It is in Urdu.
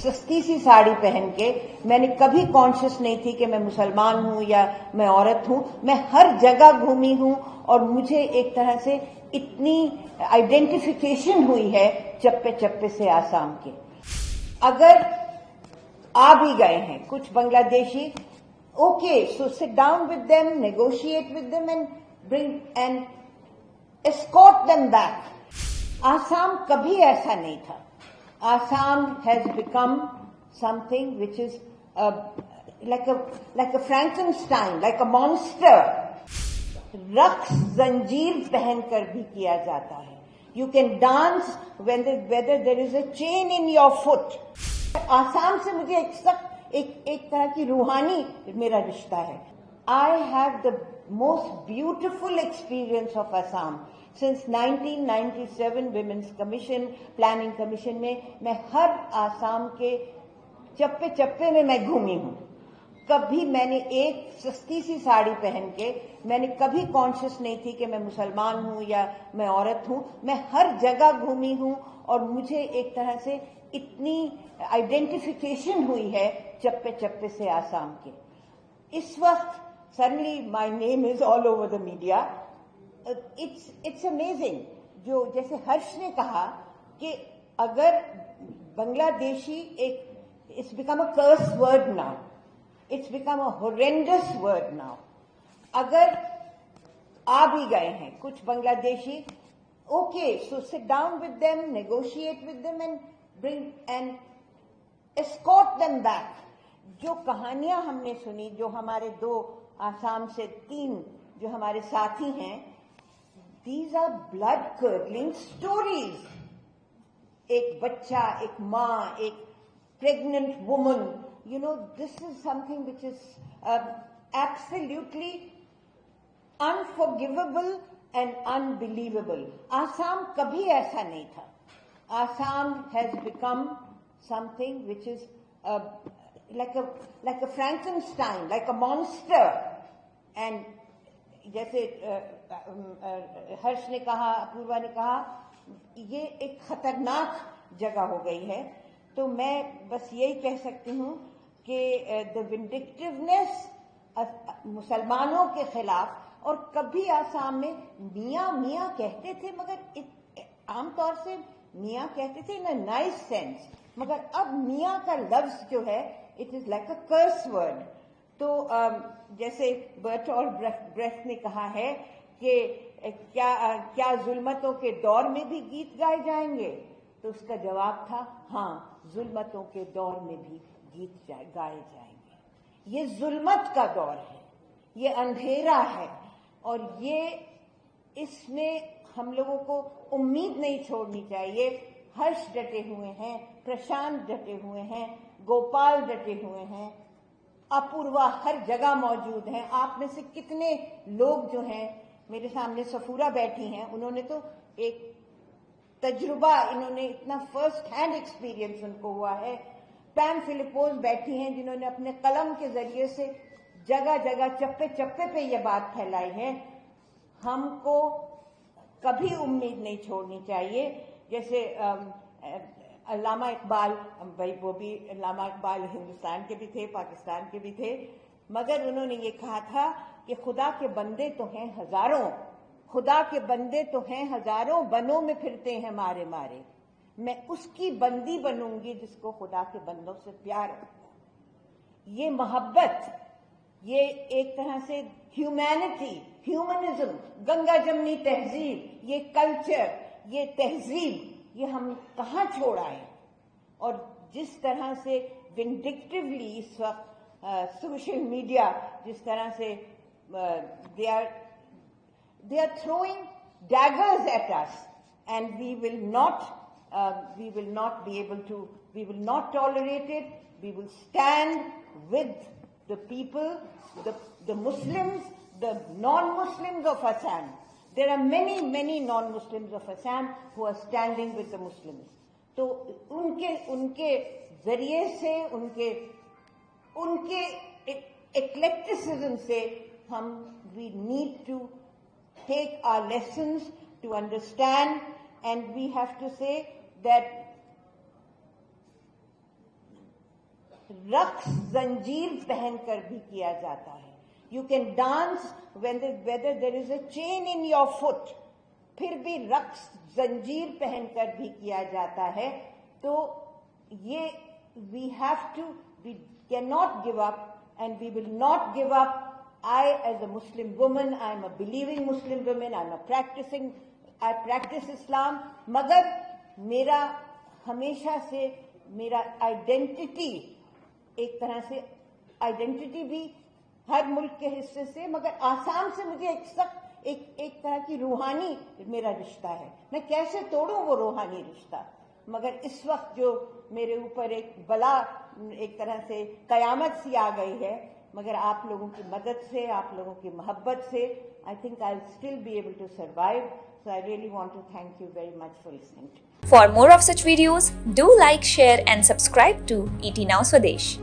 سستی سی ساڑی پہن کے میں نے کبھی کانشیس نہیں تھی کہ میں مسلمان ہوں یا میں عورت ہوں. میں ہر جگہ گھومی ہوں اور مجھے ایک طرح سے اتنی آئیڈینٹیفیکیشن ہوئی ہے چپے چپے سے آسام کے. اگر آ بھی گئے ہیں کچھ بنگلہ دیشی, okay, so sit down with them, negotiate with them and bring and escort them back. Assam کبھی ایسا نہیں تھا. Assam has become something which is like a Frankenstein, like a monster. رقص زنجیر پہن کر بھی کیا جاتا ہے. You can dance whether there is a chain in your foot. Assam سے مجھے ایک طرح کی روحانی میرا رشتہ ہے. I have the most beautiful experience of Assam. Since 1997 Women's Commission, Planning Commission میں ہر آسام کے چپے چپے میں گھومی ہوں. کبھی میں نے ایک سستی سی ساڑی پہن کے میں نے کبھی کانشیس نہیں تھی کہ میں مسلمان ہوں یا میں عورت ہوں. میں ہر جگہ گھومی ہوں اور مجھے ایک طرح سے اتنی آئیڈینٹیفیکیشن ہوئی ہے چپے چپے سے آسام کے. اس وقت suddenly my name is all over the media. It's amazing. جو جیسے ہرش نے کہا کہ اگر بنگلہ دیشی it's become a curse word now. It's become a horrendous word now. اگر آ بھی گئے ہیں کچھ بنگلہ دیشی, okay, so sit down with them, negotiate with them and bring and escort them back. جو کہانیاں ہم نے سنی, جو ہمارے 2 آسام سے 3 جو ہمارے ساتھی ہیں, these are blood curdling stories. ایک بچہ, ایک ماں, ایک pregnant woman, this is something which is absolutely unforgivable and unbelievable. Assam کبھی ایسا نہیں تھا. Assam has become something which is like a Frankenstein, like a monster. And جیسے ہرش نے کہا, اپوروا نے کہا, یہ ایک خطرناک جگہ ہو گئی ہے. تو میں بس یہی کہہ سکتی ہوں کہ the vindictiveness مسلمانوں کے خلاف, اور کبھی آسام میں میاں میاں کہتے تھے, مگر عام طور سے میاں کہتے تھے in a nice sense, مگر اب میاں کا لفظ جو ہے it is like a curse word. تو جیسے برٹولٹ بریخٹ نے کہا ہے کہ کیا ظلمتوں کے دور میں بھی گیت گائے جائیں گے, تو اس کا جواب تھا ہاں, ظلمتوں کے دور میں بھی گیت گائے جائیں گے. یہ ظلمت کا دور ہے, یہ اندھیرا ہے, اور اس میں ہم لوگوں کو امید نہیں چھوڑنی چاہیے. ہرش ڈٹے ہوئے ہیں, پرشانت ڈٹے ہوئے ہیں, گوپال ڈٹے ہوئے ہیں, اپوروا ہر جگہ موجود ہیں. آپ میں سے کتنے لوگ جو ہیں, میرے سامنے سفورہ بیٹھی ہیں, انہوں نے تو ایک تجربہ, انہوں نے اتنا فرسٹ ہینڈ ایکسپیرینس ان کو ہوا ہے. پیم فلپوز بیٹھی ہیں جنہوں نے اپنے قلم کے ذریعے سے جگہ جگہ چپے چپے پہ یہ بات پھیلائی ہے. ہم کو کبھی امید نہیں چھوڑنی چاہیے. جیسے علامہ اقبال, بھائی وہ بھی علامہ اقبال ہندوستان کے بھی تھے, پاکستان کے بھی تھے, مگر انہوں نے یہ کہا تھا کہ خدا کے بندے تو ہیں ہزاروں, خدا کے بندے تو ہیں ہزاروں, بنوں میں پھرتے ہیں مارے مارے. میں اس کی بندی بنوں گی جس کو خدا کے بندوں سے پیار ہو. یہ محبت, یہ ایک طرح سے ہیومینٹی, ہیومنزم, گنگا جمنی تہذیب, یہ کلچر, یہ تہذیب, یہ ہم کہاں چھوڑ آئے. اور جس طرح سے وینڈکٹیولی اس وقت سوشل میڈیا جس طرح سے they are throwing daggers at us, and we will not be able to, we will not tolerate it. We will stand with the people, the Muslims, the non-Muslims of Assam. There are many non-Muslims of Assam who are standing with the Muslims. تو ان کے ذریعے سے, ان کے ایکلیکٹسزم سے ہم we need to take our lessons to understand, and we have to say that رقص زنجیر پہن کر بھی کیا جاتا ہے. You can dance whether there is a chain in your foot. پھر بھی رقص زنجیر پہن کر بھی کیا جاتا ہے. تو یہ we cannot give up and we will not give up. I as a Muslim woman, I am a believing Muslim woman, I practice Islam. مگر میرا ہمیشہ سے میرا آئیڈینٹی ایک طرح سے آئیڈینٹی بھی ہر ملک کے حصے سے، مگر آسام سے مجھے ایک طرح کی روحانی میرا رشتہ ہے. میں کیسے توڑوں وہ روحانی رشتہ؟ مگر اس وقت جو میرے اوپر ایک بلا ایک طرح سے قیامت سی آ گئی ہے، مگر آپ لوگوں کی مدد سے، آپ لوگوں کی محبت سے I think I'll still be able to survive. So I really want to thank you very much for listening to me. For more of such videos, do like, share and subscribe to ET Now Swadesh.